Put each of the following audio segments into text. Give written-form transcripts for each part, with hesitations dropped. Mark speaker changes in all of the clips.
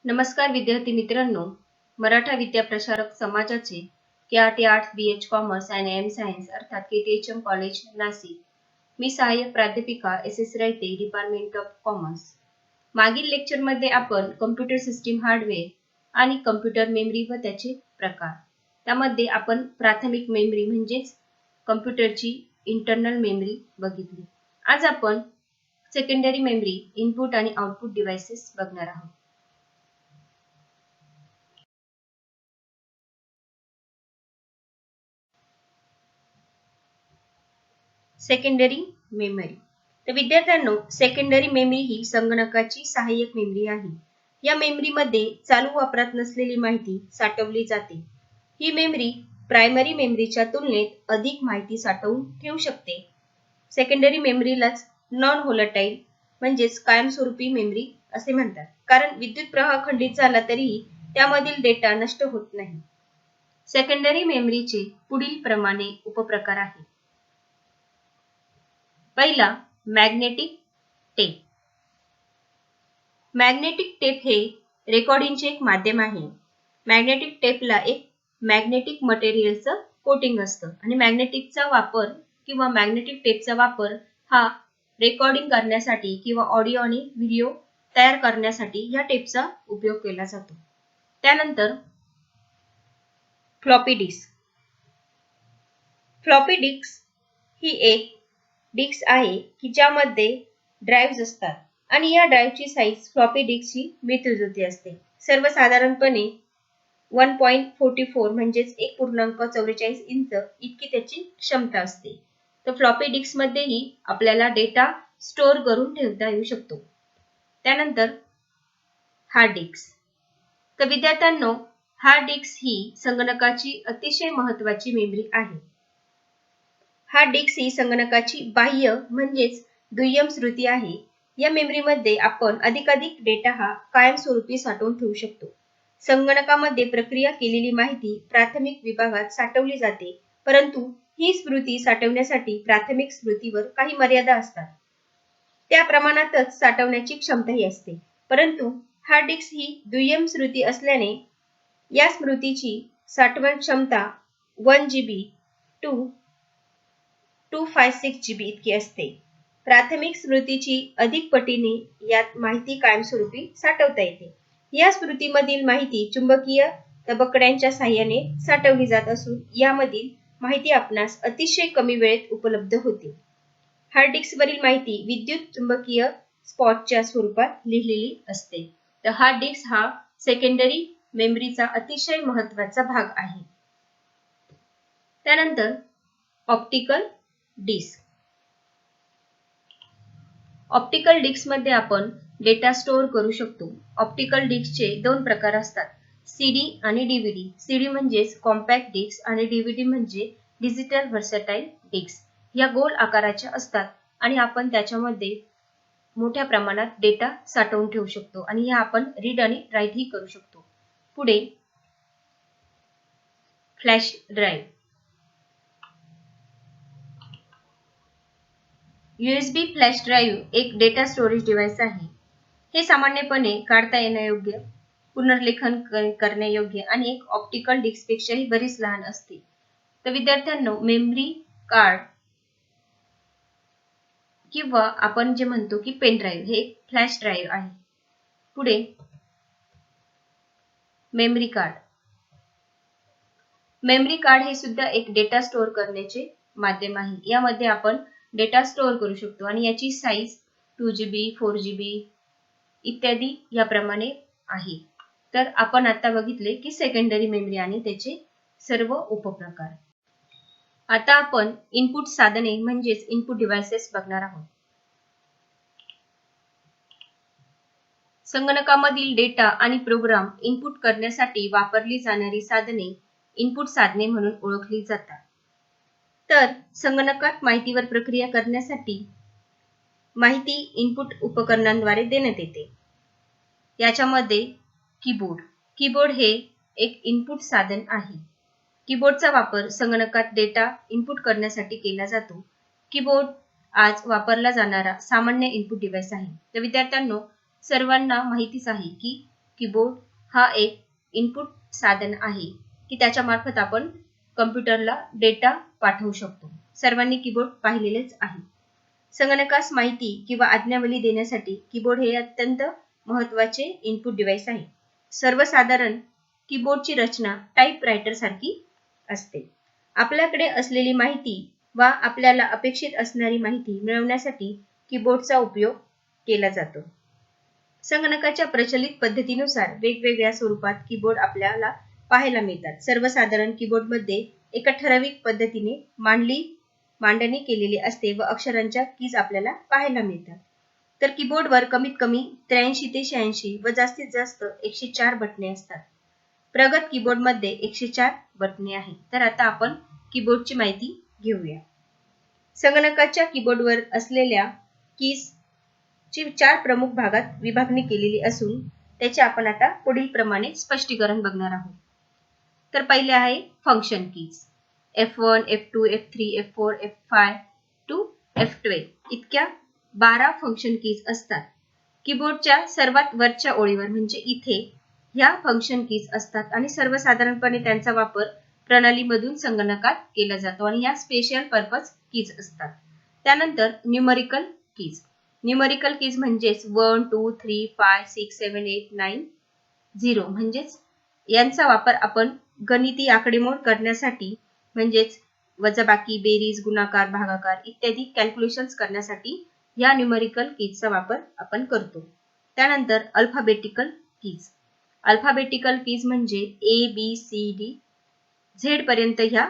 Speaker 1: नमस्कार विद्यार्थी मित्रांनो, मराठा विद्याप्रसारक समाजाचे के आर्ट्स BH कॉमर्स आणि एम सायन्स अर्थात KTHM कॉलेज नाशिक. मी सहाय्यक प्राध्यापिका SS रायते, डिपार्टमेंट ऑफ कॉमर्स. मागील लेक्चरमध्ये आपण कम्प्युटर सिस्टीम हार्डवेअर आणि कम्प्युटर मेमरी व त्याचे प्रकार, त्यामध्ये आपण प्राथमिक मेमरी म्हणजेच कम्प्युटरची इंटरनल मेमरी बघितली. आज आपण सेकंडरी मेमरी, इनपुट आणि आउटपुट डिव्हाइसेस बघणार आहोत. Secondary memory. तर विद्यार्थ्यांनो, सेकंडरी मेमरी ही संगणकाची सहाय्यक मेमरी आहे. या मेमरीमध्ये चालू वापरात नसलेली माहिती साठवली जाते. ही मेमरी प्रायमरी मेमरीच्या तुलनेत अधिक माहिती साठवून ठेवू शकते. सेकंडरी मेमरीलाच नॉन व्होलटाईल म्हणजेच कायमस्वरूपी मेमरी असे म्हणतात, कारण विद्युत प्रवाह खंडित झाला तरीही त्यामधील डेटा नष्ट होत नाही. सेकंडरी मेमरीचे पुढील प्रमाणे उपप्रकार आहेत. पहिला, मॅग्नेटिक टेप. मॅग्नेटिक टेप हे रेकॉर्डिंगचे एक माध्यम आहे. मॅग्नेटिक टेपला एक मॅग्नेटिक मटेरियलचं कोटिंग असतं आणि मॅग्नेटिक टेपचा वापर हा रेकॉर्डिंग करण्यासाठी किंवा ऑडिओ आणि व्हिडिओ तयार करण्यासाठी या टेपचा उपयोग केला जातो. त्यानंतर फ्लॉपी डिस्क. फ्लॉपी डिस्क ही एक डिस्क आहे की ज्यामध्ये ड्राइव्ह असतात आणि या ड्राइव्हची साईज फ्लॉपी डिस्कची मिळतीजुळती असते. सर्वसाधारणपणे 1.44 म्हणजेच 1.44 इंच इतकी त्याची क्षमता असते. तर फ्लॉपी डिस्क मध्येही आपल्याला डेटा स्टोअर करून ठेवता येऊ शकतो. त्यानंतर हार्ड डिस्क. तर विद्यार्थ्यांनो, हार्ड डिस्क ही संगणकाची अतिशय महत्त्वाची मेमरी आहे. हार्ड डिस्क ही संगणकाची बाह्य म्हणजेच दुय्यम स्मृती आहे. या मेमरीमध्ये आपण अधिकाधिक डेटा हा कायमस्वरूपी साठवून ठेवू शकतो. संगणकामध्ये प्रक्रिया केलेली माहिती प्राथमिक विभागात साठवली जाते, परंतु ही स्मृती साठवण्यासाठी प्राथमिक स्मृतीवर काही मर्यादा असतात. त्या प्रमाणातच साठवण्याची क्षमताही असते. परंतु हार्ड डिस्क ही दुय्यम स्मृती असल्याने या स्मृतीची साठवण क्षमता 1 GB to 256 GB इतकी असते. प्राथमिक स्मृतीची अधिक पटीने यात माहिती कायमस्वरूपी साठवता येते. या स्मृतीमधील माहिती चुंबकीय तबकड्यांच्या साहाय्याने साठवली जात असून यामधील माहिती आपणास अतिशय कमी वेळेत उपलब्ध होते. हार्ड डिस्कवरील माहिती विद्युत चुंबकीय स्पॉटच्या स्वरूपात लिहिलेली असते. तर हार्ड डिस्क हा सेकंडरी मेमरीचा अतिशय महत्त्वाचा भाग आहे. त्यानंतर ऑप्टिकल डिस्क. ऑप्टिकल डिस्कमध्ये आपण डेटा स्टोअर करू शकतो. ऑप्टिकल डिस्कचे दोन प्रकार असतात, CD आणि DVD. CD म्हणजेच कॉम्पॅक्ट डिस्क आणि DVD म्हणजे डिजिटल व्हर्सटाईल डिस्क. या गोल आकाराच्या असतात आणि आपण त्याच्यामध्ये मोठ्या प्रमाणात डेटा साठवून ठेवू शकतो आणि ह्या आपण रीड आणि राईट ही करू शकतो. पुढे flash drive. USB flash drive एक डेटा स्टोरेज डिव्हाइस आहे. हे सामान्यपणे काढता येण्यायोग्य, पुनर्लेखन करण्यायोग्य आणि एक ऑप्टिकल डिस्कपेक्षाही बरीच लहान असते. तर विद्यार्थ्यांनो, मेमरी कार्ड किंवा आपण जे म्हणतो की पेन ड्राईव्ह हे एक फ्लॅश ड्राईव्ह आहे. पुढे मेमरी कार्ड. मेमरी कार्ड हे सुद्धा एक डेटा स्टोअर करण्याचे माध्यम आहे. यामध्ये आपण डेटा स्टोअर करू शकतो आणि याची साईज 2 GB, 4 GB इत्यादी याप्रमाणे आहे. तर आपण आता बघितले की सेकंडरी मेमरी आणि त्याचे सर्व उपप्रकार. आता आपण इनपुट साधने म्हणजेच इनपुट डिव्हाइसेस बघणार आहोत. संगणकामधील डेटा आणि प्रोग्राम इनपुट करण्यासाठी वापरली जाणारी साधने इनपुट साधने म्हणून ओळखली जातात. तर संगणकात माहितीवर प्रक्रिया करण्यासाठी माहिती इनपुट उपकरणांद्वारे देण्यात येते. याच्यामध्ये कीबोर्ड हे एक इनपुट साधन आहे. कीबोर्डचा वापर संगणकात डेटा इनपुट करण्यासाठी केला जातो. कीबोर्ड आज वापरला जाणारा सामान्य इनपुट डिव्हाइस आहे. तर विद्यार्थ्यांनो, सर्वांना माहितीच आहे की कीबोर्ड हा एक इनपुट साधन आहे की त्याच्या मार्फत आपण कम्प्युटरला डेटा पाठवू शकतो. सर्वांनी कीबोर्ड पाहिलेलेच आहे. संगणकास माहिती किंवा आज्ञावली देण्यासाठी कीबोर्ड हे अत्यंत महत्त्वाचे इनपुट डिव्हाइस आहे. सर्वसाधारण कीबोर्डची रचना टाइपरायटर सारखी असते. आपल्याकडे असलेली माहिती वा आपल्याला अपेक्षित असणारी माहिती मिळवण्यासाठी कीबोर्डचा उपयोग केला जातो. संगणकाच्या प्रचलित पद्धतीनुसार वेगवेगळ्या स्वरूपात कीबोर्ड आपल्याला पाहायला मिळतात. सर्वसाधारण कीबोर्डमध्ये एका ठराविक पद्धतीने मांडणी केलेली असते व अक्षरांच्या कीज आपल्याला पाहायला मिळतात. तर कीबोर्डवर कमीत कमी 83 ते 86 व जास्तीत जास्त 104 बटणे असतात. प्रगत कीबोर्डमध्ये 104 बटणे आहेत. तर आता आपण कीबोर्डची माहिती घेऊया. संगणकाच्या कीबोर्डवर असलेल्या कीज ची 4 प्रमुख भागात विभागणी केलेली असून त्याचे आपण आता पुढील प्रमाणे स्पष्टीकरण बघणार आहोत. तर पहिले आहे function keys. F1, F2, F3, F4, F5 to F12 इतक्या 12 फंक्शन कीज असतात. कीबोर्डच्या सर्वात वरच्या ओळीवर म्हणजे इथे ह्या फंक्शन कीज असतात आणि सर्वसाधारणपणे त्यांचा वापर प्रणालीमधून संगणकात केला जातो आणि ह्या स्पेशल पर्पज कीज असतात. त्यानंतर न्यूमरिकल कीज. न्यूमरिकल कीज म्हणजेच 1, 2, 3, 5, 6, 7, 8, 9, 0 म्हणजेच यांचा वापर आपण गणिती आकडेमोड करण्यासाठी म्हणजेच वजाबाकी, बेरीज, गुणाकार, भागाकार इत्यादी कॅल्क्युलेशन्स करण्यासाठी या न्यूमरिकल कीजचा वापर आपण करतो. त्यानंतर अल्फाबेटिकल कीज. अल्फाबेटिकल कीज म्हणजे ABCD Z पर्यंत ह्या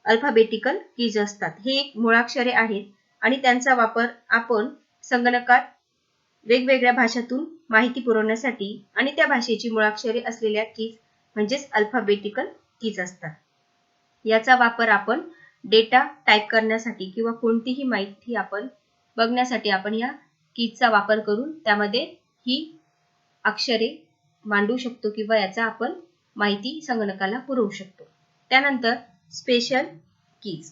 Speaker 1: अल्फाबेटिकल कीज असतात. हे एक मुळाक्षरे आहेत आणि त्यांचा वापर आपण संगणकात वेगवेगळ्या भाषातून माहिती पुरवण्यासाठी आणि त्या भाषेची मुळाक्षरे असलेल्या कीज म्हणजेच अल्फाबेटिकल कीज असतात. याचा वापर आपण डेटा टाइप करण्यासाठी किंवा कोणतीही माहिती आपण बघण्यासाठी आपण या कीजचा वापर करून त्यामध्ये ही अक्षरे मांडू शकतो किंवा याचा आपण माहिती संगणकाला पुरवू शकतो. त्यानंतर स्पेशल कीज.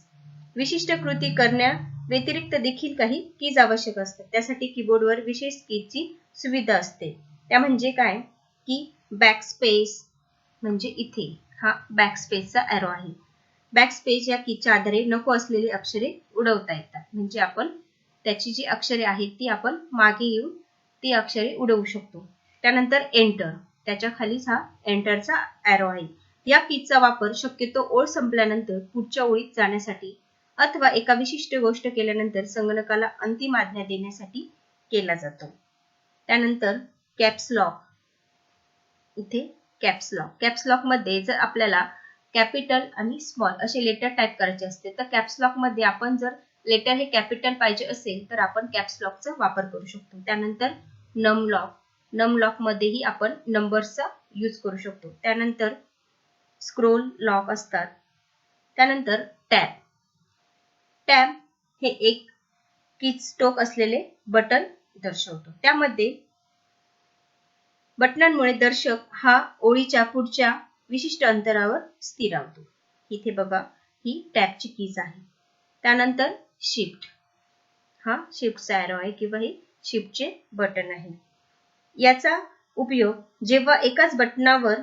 Speaker 1: विशिष्ट कृती करण्या व्यतिरिक्त देखील काही कीज आवश्यक असतात. त्यासाठी कीबोर्डवर विशेष कीजची सुविधा असते. त्या म्हणजे काय की बॅकस्पेस म्हणजे इथे हा बॅकस्पेसचा एरो आहे. बॅकस्पेस या कीजच्या आधारे नको असलेली अक्षरे उडवता येतात. म्हणजे आपण त्याची जी अक्षरे आहेत ती आपण मागे येऊन ती अक्षरे उडवू शकतो. त्यानंतर एंटर. त्याच्या खालीच हा एंटरचा एरो आहे. या कीजचा वापर शक्यतो ओळ संपल्यानंतर पुढच्या ओळीत जाण्यासाठी अथवा एका विशिष्ट गोष्ट केल्यानंतर संगणकाला अंतिम आज्ञा देण्यासाठी केला जातो. त्यानंतर कॅप्स लॉक. इथे कॅप्स लॉक. कॅप्स लॉक मध्ये जर आपल्याला कॅपिटल आणि स्मॉल असे लेटर टाइप करायचे असते तर कॅप्स लॉक मध्ये आपण जर लेटर हे कॅपिटल पाहिजे असेल तर आपण कॅप्स लॉकचा वापर करू शकतो. त्यानंतर नम लॉक. नम लॉक मध्येही आपण नंबर्सचा यूज करू शकतो. त्यानंतर स्क्रोल लॉक असतात. त्यानंतर टॅब. टॅब हे एक कीस्ट्रोक असलेले बटन दर्शवतो. त्यामध्ये बटनांमुळे दर्शक हा ओळीच्या पुढच्या विशिष्ट अंतरावर स्थिर राहतो. इथे बघा ही टॅबची कीज आहे. त्यानंतर शिफ्ट. हा शिफ्टचा एरो आहे किंवा हे शिफ्टचे बटन आहे. याचा उपयोग जेव्हा एकाच बटनावर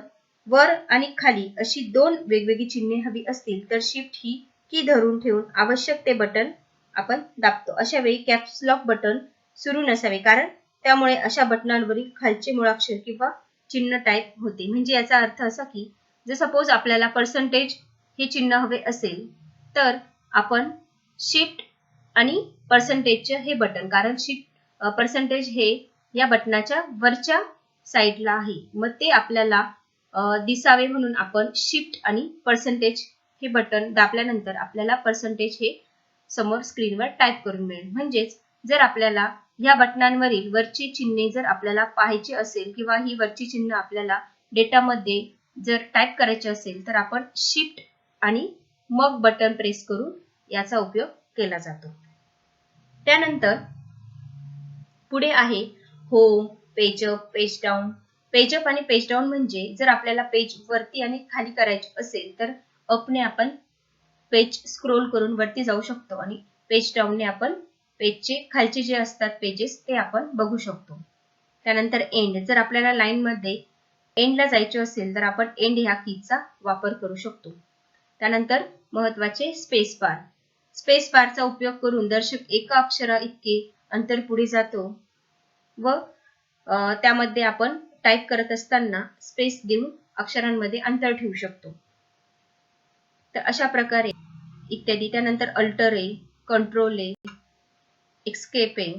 Speaker 1: वर आणि खाली अशी 2 वेगवेगळी चिन्हे हवी असतील तर शिफ्ट ही की धरून ठेवून आवश्यक ते बटन आपण दाबतो. अशा वेळी कॅप्स लॉक बटन सुरू नसावे कारण त्यामुळे अशा बटनांवरील खालचे मुळाक्षर किंवा चिन्ह टाइप होते. म्हणजे याचा अर्थ असा की जर सपोज आपल्याला पर्सेंटेज हे चिन्ह हवे असेल तर आपण शिफ्ट आणि पर्सेंटेजचे हे बटन कारण शिफ्ट पर्सेंटेज हे या बटनाच्या वरच्या साईडला आहे मग ते आपल्याला दिसावे म्हणून आपण शिफ्ट आणि पर्सेंटेज हे बटन दाबल्यानंतर आपल्याला पर्सेंटेज हे समोर स्क्रीनवर टाइप करून मिळेल. म्हणजेच जर आपल्याला या बटनांवरील वरची चिन्हे जर आपल्याला पाहायची असेल किंवा ही वरची चिन्ह आपल्याला डेटामध्ये जर टाइप करायचे असेल तर आपण शिफ्ट आणि मग बटन प्रेस करून याचा उपयोग केला जातो. त्यानंतर पुढे आहे home, page up, page down. Page up आणि पेज डाऊन म्हणजे जर आपल्याला पेज वरती आणि खाली करायचे असेल तर अपने आपण पेज स्क्रोल करून वरती जाऊ शकतो आणि पेज डाऊनने आपण पेजचे खालचे जे असतात पेजेस ते आपण बघू शकतो. त्यानंतर एंड. जर आपल्याला लाईन मध्ये एंडला जायचे असेल तर आपण एंड ह्या कीचा वापर करू शकतो. त्यानंतर महत्वाचे स्पेस बार. स्पेस बारचा उपयोग करून दर्शक एका अक्षरा इतके अंतर पुढे जातो व त्यामध्ये आपण टाईप करत असताना स्पेस देऊन अक्षरांमध्ये अंतर ठेवू शकतो. तर अशा प्रकारे इत्यादी. त्यानंतर अल्टर आहे, कंट्रोल आहे, एस्केप आहे.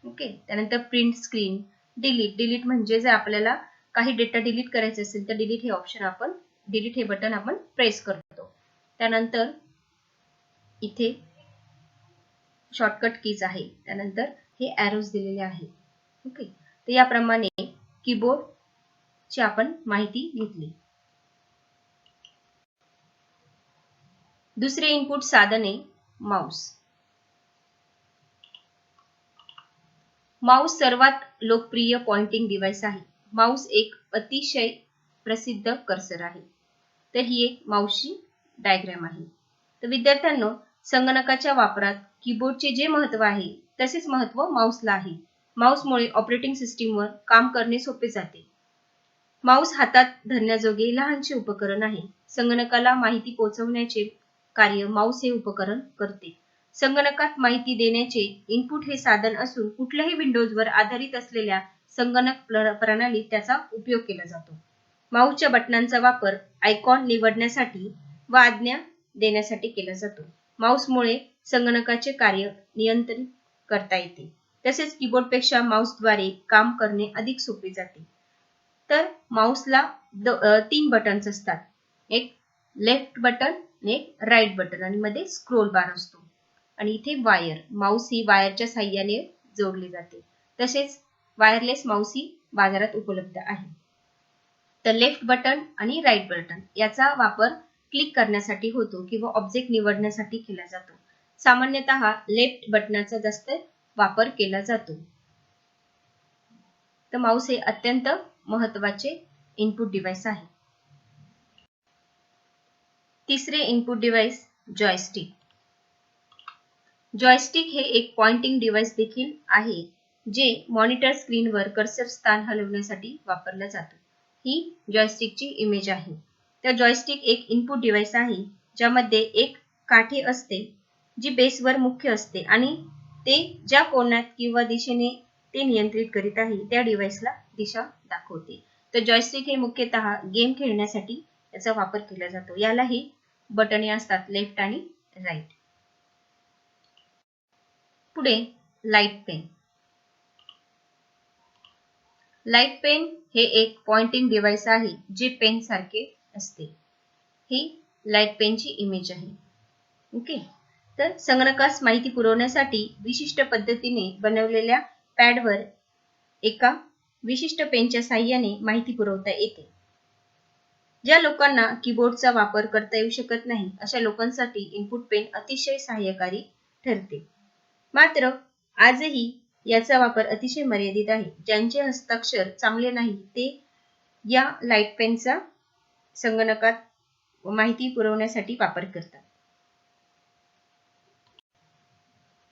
Speaker 1: ओके. त्यानंतर प्रिंट स्क्रीन, डिलीट म्हणजे जर आपल्याला काही डेटा डिलीट करायचा असेल तर डिलीट हे ऑप्शन आपण डिलीट हे बटन आपण प्रेस करतो. त्यानंतर इथे शॉर्टकट कीज आहे. त्यानंतर हे एरोज दिलेले आहे. ओके. तर याप्रमाणे कीबोर्डची आपण माहिती घेतली. दुसरे इनपुट साधन आहे माउस. माउस सर्वात लोकप्रिय पॉइंटिंग डिव्हाइस आहे. माउस एक अतिशय प्रसिद्ध कर्सर आहे. तर ही एक माउसची डायग्राम आहे. तर विद्यार्थ्यांनो, संगणकाच्या वापरात कीबोर्डचे जे महत्व आहे तसेच महत्व माउसला आहे. माउसमुळे ऑपरेटिंग सिस्टीमवर काम करणे सोपे जाते. माउस हातात धरण्याजोगे लहानसे उपकरण आहे. संगणकाला माहिती पोहोचवण्याचे कार्य माउस हे उपकरण करते. संगणकात माहिती देण्याचे इनपुट हे साधन असून कुठल्याही विंडोजवर आधारित असलेल्या संगणक प्रणालीत त्याचा उपयोग केला जातो. माउसच्या बटनांचा वापर आयकॉन निवडण्यासाठी व आज्ञा देण्यासाठी केला जातो. माउसमुळे संगणकाचे कार्य नियंत्रित करता येते. तसेच कीबोर्डपेक्षा माउसद्वारे काम करणे अधिक सोपे जाते. तर माउसला 3 बटन्स असतात. एक लेफ्ट बटन आणि एक राईट बटन आणि मध्ये स्क्रोल बार असतो. आणि इथे वायर, माउस ही वायरच्या साहाय्याने जोडली जाते. तसेच वायरलेस माउस ही बाजारात उपलब्ध आहे. तर लेफ्ट बटन आणि राईट बटन याचा वापर क्लिक करण्यासाठी होतो किंवा ऑब्जेक्ट निवडण्यासाठी केला जातो. सामान्यतः लेफ्ट बटनाचा जास्त वापर केला जातो. तर माउस हे अत्यंत महत्वाचे इनपुट डिव्हाइस आहे. तिसरे इनपुट डिव्हाइस जॉयस्टिक. जॉयस्टिक हे एक पॉइंटिंग डिव्हाइस देखील आहे जे मॉनिटर स्क्रीनवर कर्सर स्थान हलवण्यासाठी वापरला जातो. ही जॉयस्टिकची इमेज आहे. तर जॉयस्टिक एक इनपुट डिव्हाइस आहे ज्यामध्ये एक काठी असते जी बेसवर मुख्य असते आणि ते ज्या कोनात किंवा दिशेने ते नियंत्रित करीत आहे त्या डिव्हाइसला दिशा दाखवते. तर जॉयस्टिक हे मुख्यतः गेम खेळण्यासाठी याचा वापर केला जातो. यालाही बटणे असतात लेफ्ट आणि राईट. पुढे लाईट पेन. लाईट पेन हे एक पॉइंटिंग डिव्हाइस आहे जे पेन सारखे असते. ही लाईट पेनची इमेज आहे. ओके. तर संगणकास माहिती पुरवण्यासाठी विशिष्ट पद्धतीने बनवलेल्या पॅडवर एका विशिष्ट पेनच्या साहाय्याने माहिती पुरवता येते. ज्या लोकांना कीबोर्डचा वापर करता येऊ शकत नाही अशा लोकांसाठी इनपुट पेन अतिशय सहाय्यकारी ठरते. मात्र आजही याचा वापर अतिशय मर्यादित आहे. ज्यांचे हस्ताक्षर चांगले नाही ते या लाईट पेनचा संगणकात माहिती पुरवण्यासाठी वापर करतात.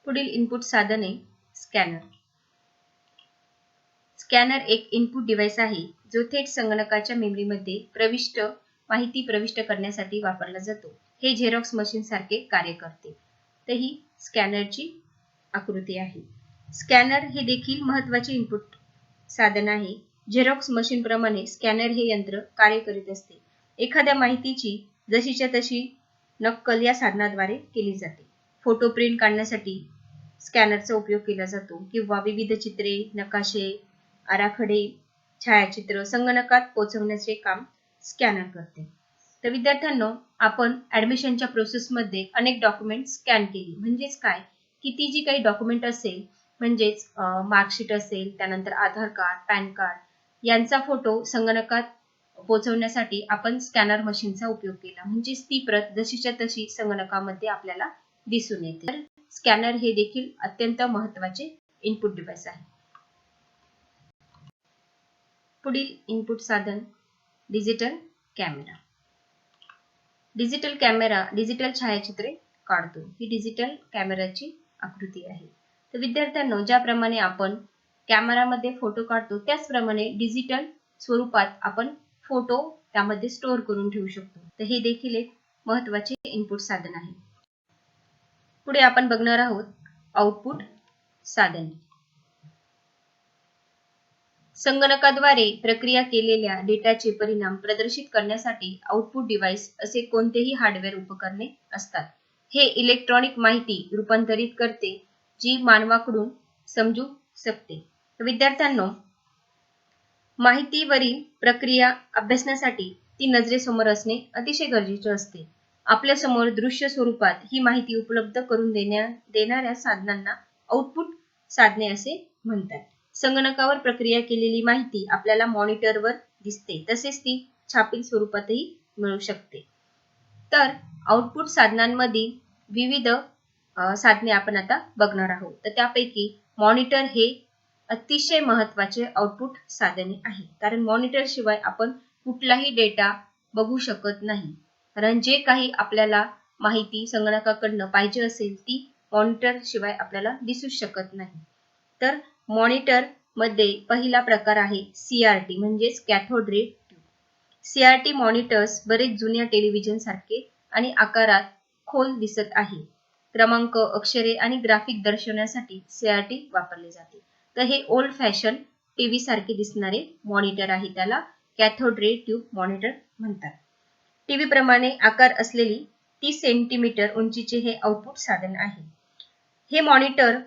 Speaker 1: पुढील इनपुट साधन आहे स्कॅनर. स्कॅनर एक इनपुट डिव्हाइस आहे जो थेट संगणकाच्या मेमरीमध्ये माहिती प्रविष्ट करण्यासाठी वापरला जातो. हे झेरॉक्स मशीन सारखे कार्य करते. तर ही स्कॅनरची आकृती आहे. स्कॅनर हे देखील महत्वाचे इनपुट साधन आहे. झेरॉक्स मशीन प्रमाणे स्कॅनर हे यंत्र कार्य करीत असते. एखाद्या माहितीची जशीच्या तशी नक्कल या साधनाद्वारे केली जाते. फोटो प्रिंट काढण्यासाठी स्कॅनरचा उपयोग केला जातो किंवा विविध चित्रे, नकाशे, आराखडे, छायाचित्र संगणकात पोहोचवण्याचे काम स्कॅनर करते. तर विद्यार्थ्यांनो, आपण ऍडमिशनच्या प्रोसेसमध्ये अनेक डॉक्युमेंट स्कॅन केली. म्हणजेच काय की ती जी काही डॉक्युमेंट असेल म्हणजेच मार्कशीट असेल, त्यानंतर आधार कार्ड, पॅन कार्ड यांचा फोटो संगणकात पोहोचवण्यासाठी आपण स्कॅनर मशीनचा उपयोग केला. म्हणजेच ती प्रत जशीच्या तशी संगणकामध्ये आपल्याला दिसून येते. तर स्कॅनर हे देखील अत्यंत महत्वाचे इनपुट डिव्हाइस आहे. पुढील इनपुट साधन digital camera. Digital camera digital छायाचित्रे काढतो. ही डिजिटल कॅमेराची आकृती आहे. तर विद्यार्थ्यांनो, ज्याप्रमाणे आपण कॅमेरामध्ये फोटो काढतो त्याचप्रमाणे डिजिटल स्वरूपात आपण फोटो त्यामध्ये स्टोअर करून ठेवू शकतो. तर हे देखील एक महत्त्वाचे इनपुट साधन आहे. पुढे आपण बघणार आहोत आउटपुट साधन. संगणकाद्वारे प्रक्रिया केलेल्या डेटाचे परिणाम प्रदर्शित करण्यासाठी आउटपुट डिव्हाइस असे कोणतेही हार्डवेअर उपकरणे असतात. हे इलेक्ट्रॉनिक माहिती रूपांतरित करते जी मानवाकडून समजू शकते. विद्यार्थ्यांनो, माहितीवरील प्रक्रिया अभ्यासण्यासाठी ती नजरेसमोर असणे अतिशय गरजेचे असते. आपल्या समोर दृश्य स्वरूपात ही माहिती उपलब्ध करून देणाऱ्या साधनांना आउटपुट साधने असे म्हणतात. संगणकावर प्रक्रिया केलेली माहिती आपल्याला मॉनिटरवर दिसते, तसेच ती छापील स्वरूपातही मिळू शकते. तर आउटपुट साधनांमधील विविध साधने आपण आता बघणार आहोत. तर त्यापैकी मॉनिटर हे अतिशय महत्त्वाचे आउटपुट साधने आहे, कारण मॉनिटर शिवाय आपण कुठलाही डेटा बघू शकत नाही. कारण जे काही आपल्याला माहिती संगणकाकडनं पाहिजे असेल ती मॉनिटर शिवाय आपल्याला दिसू शकत नाही. तर मॉनिटर मध्ये पहिला प्रकार आहे CRT म्हणजेच cathode ray tube. CRT monitors बरेच जुन्या टेलिव्हिजन सारखे आणि आकारात खोल दिसत आहे. क्रमांक, अक्षरे आणि ग्राफिक दर्शवण्यासाठी CRT वापरले जाते. तर हे ओल्ड फॅशन टीव्ही सारखे दिसणारे मॉनिटर आहे, त्याला कॅथोड रे ट्यूब मॉनिटर म्हणतात. टीव्ही प्रमाणे आकार असलेली 30 सेंटीमीटर उंचीचे हे आउटपुट साधन आहे. हे मॉनिटर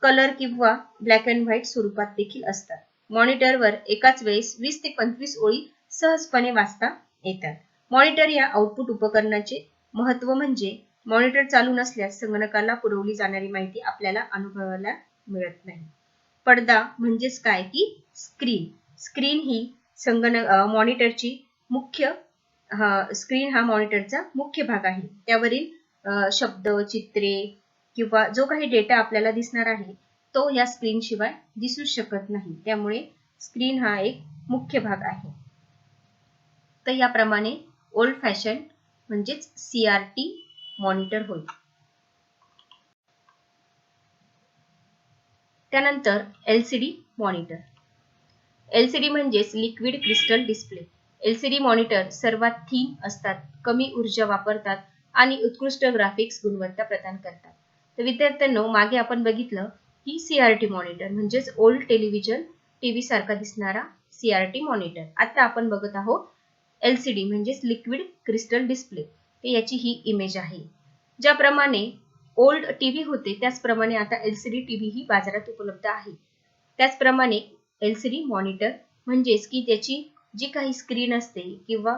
Speaker 1: कलर किंवा ब्लॅक अँड व्हाईट स्वरूपात देखील असतात. मॉनिटरवर एकाच वेळेस 20 ते 25 ओळी सहजपणे वाचता येतात. मॉनिटर या आउटपुट उपकरणाचे महत्त्व म्हणजे मॉनिटर चालू नसल्यास संगणकाला पुरवली जाणारी माहिती आपल्याला अनुभवायला मिळत नाही. पडदा म्हणजेच काय की स्क्रीन. स्क्रीन ही मॉनिटरची मुख्य स्क्रीन हा मॉनिटरचा मुख्य भाग आहे. त्यावरील शब्द, चित्रे किंवा जो काही डेटा आपल्याला दिसणार आहे तो या स्क्रीन शिवाय दिसू शकत नाही. त्यामुळे स्क्रीन हा एक मुख्य भाग आहे. तर याप्रमाणे ओल्ड फॅशन म्हणजेच CRT मॉनिटर होय. त्यानंतर LCD मॉनिटर. LCD म्हणजेच liquid crystal display. LCD monitor सर्वात थिन असतात, कमी ऊर्जा वापरतात आणि उत्कृष्ट ग्राफिक्स गुणवत्ता प्रदान करतात. तर विद्यार्थ्यांनो, मागे आपण बघितलं की CRT मॉनिटर म्हणजेच ओल्ड टेलिव्हिजन टीव्ही सारखा दिसणारा CRT मॉनिटर. आता आपण बघत आहोत LCD म्हणजेच लिक्विड क्रिस्टल डिस्प्ले. तर याची ही इमेज आहे. ज्याप्रमाणे ओल्ड टीव्ही होते त्याचप्रमाणे आता LCD टीव्ही ही बाजारात उपलब्ध आहे. त्याचप्रमाणे LCD मॉनिटर म्हणजेच की त्याची जी काही स्क्रीन असते किंवा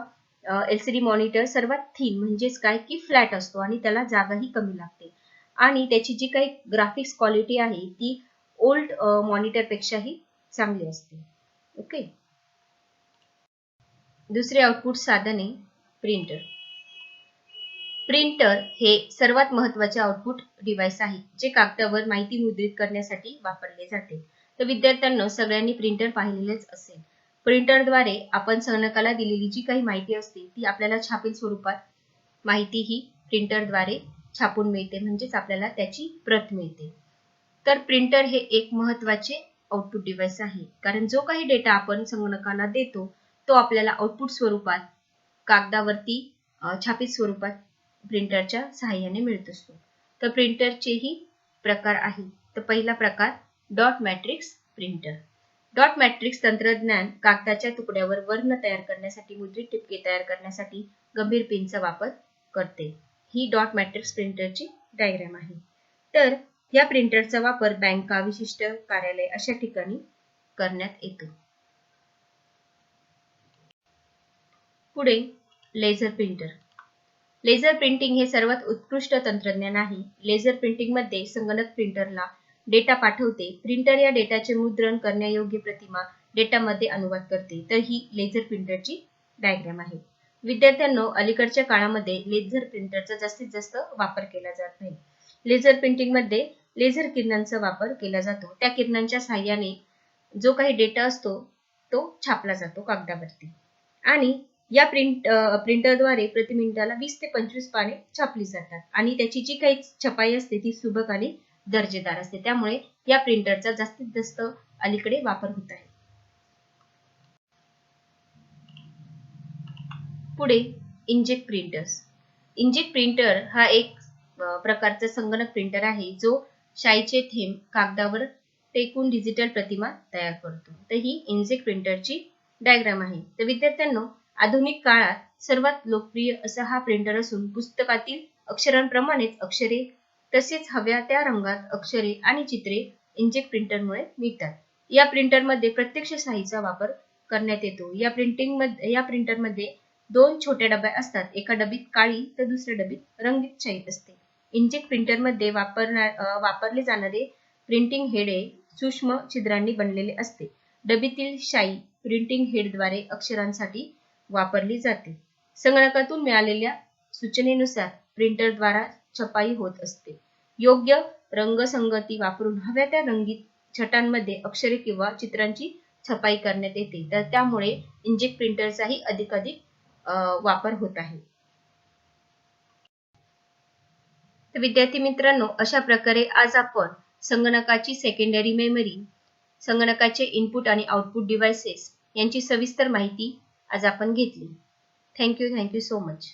Speaker 1: LCD मॉनिटर सर्वात थिन म्हणजेच काय की फ्लॅट असतो आणि त्याला जागाही कमी लागते आणि त्याची जी काही ग्राफिक्स क्वालिटी आहे ती ओल्ड मॉनिटर पेक्षाही चांगली असते. ओके. दुसरे आउटपुट साधन आहे प्रिंटर. प्रिंटर हे सर्वात महत्त्वाचे आउटपुट डिव्हाइस आहे जे कागदावर माहिती मुद्रित करण्यासाठी वापरले जाते. तर विद्यार्थ्यांना सगळ्यांनी प्रिंटर पाहिलेलेच असेल. प्रिंटरद्वारे आपण संगणकाला दिलेली जी काही माहिती असते ती आपल्याला छापील स्वरूपात माहिती ही प्रिंटरद्वारे छापून मिळते, म्हणजेच आपल्याला त्याची प्रत मिळते. तर प्रिंटर हे एक महत्त्वाचे आउटपुट डिव्हाइस आहे, कारण जो काही डेटा आपण संगणकाला देतो तो आपल्याला आउटपुट स्वरूपात कागदावरती छापील स्वरूपात प्रिंटरच्या सहाय्याने मिळत असतो. तर प्रिंटरचेही प्रकार आहेत. तर पहिला प्रकार dot matrix printer. Dot matrix तंत्रज्ञान कागदाच्या तुकड्यावर वर्ण तयार करण्यासाठी, मुद्रित ठिपके तयार करण्यासाठी गंभीर पेनचा वापर करते. ही डॉट मॅट्रिक्स प्रिंटरची डायग्राम आहे. तर या प्रिंटरचा वापर बँका, विशिष्ट कार्यालय अशा ठिकाणी करण्यात येतो. पुढे लेझर प्रिंटर. लेझर प्रिंटिंग हे सर्वात उत्कृष्ट तंत्रज्ञान आहे. लेझर प्रिंटिंग मध्ये संगणक प्रिंटरला डेटा पाठवते. प्रिंटर या डेटाचे मुद्रण करण्यायोग्य प्रतिमा डेटामध्ये अनुवाद करते. तर ही लेझर प्रिंटरची डायग्राम आहे. विद्यार्थ्यांनो, अलीकडच्या काळामध्ये लेझर प्रिंटरचा जास्तीत जास्त वापर केला जात नाही. लेझर प्रिंटिंग मध्ये लेझर किरणांचा वापर केला जातो. त्या किरणांच्या सहाय्याने जो काही डेटा असतो तो छापला जातो कागदावरती आणि या प्रिंटरद्वारे प्रति मिनिटाला 20 ते 25 पाने छापली जातात आणि त्याची जी काही छपाई असते ती सुबक आणि दर्जेदार असते. त्यामुळे या प्रिंटरचा जास्तीत जास्त अलीकडे वापर होत आहे. पुढे इंकजेट प्रिंटर्स. इंकजेट प्रिंटर हा एक प्रकारचा संगणक प्रिंटर आहे जो शाईचे थेंब कागदावर टेकून डिजिटल प्रतिमा तयार करतो. तर ही इंकजेट प्रिंटरची डायग्राम आहे. तर विद्यार्थ्यांनो, आधुनिक काळात सर्वात लोकप्रिय असा हा प्रिंटर असून पुस्तकातील अक्षरांप्रमाणेच अक्षरे तसेच हव्या त्या रंगात अक्षरे आणि चित्रे इंकजेट प्रिंटरमुळे मिळतात. या प्रिंटरमध्ये प्रत्यक्ष शाईचा वापर करण्यात येतो. या प्रिंटरमध्ये 2 छोट्या डब्या असतात. एका डबीत काळी तर दुसऱ्या डबीत रंगीत शाई असते. इंकजेट प्रिंटरमध्ये वापरले जाणारे प्रिंटिंग हेड हे सूक्ष्म छिद्रांनी बनलेले असते. डबीतील शाई प्रिंटिंग हेडद्वारे अक्षरांसाठी वापरली जाते. संगणकातून मिळालेल्या सूचनेनुसार प्रिंटरद्वारा छपाई होत असते. योग्य रंगसंगती वापरून हव्या त्या रंगीत छटांमध्ये अक्षरे किंवा चित्रांची छपाई करण्यात येते. तर त्यामुळे इंकजेट प्रिंटरचाही अधिकाधिक वापर होत आहे. तर विद्यार्थी मित्रांनो, अशा प्रकारे आज आपण संगणकाची सेकंडरी मेमरी, संगणकाचे इनपुट आणि आउटपुट डिव्हाइसेस यांची सविस्तर माहिती आज आपण घेतली. Thank you so much.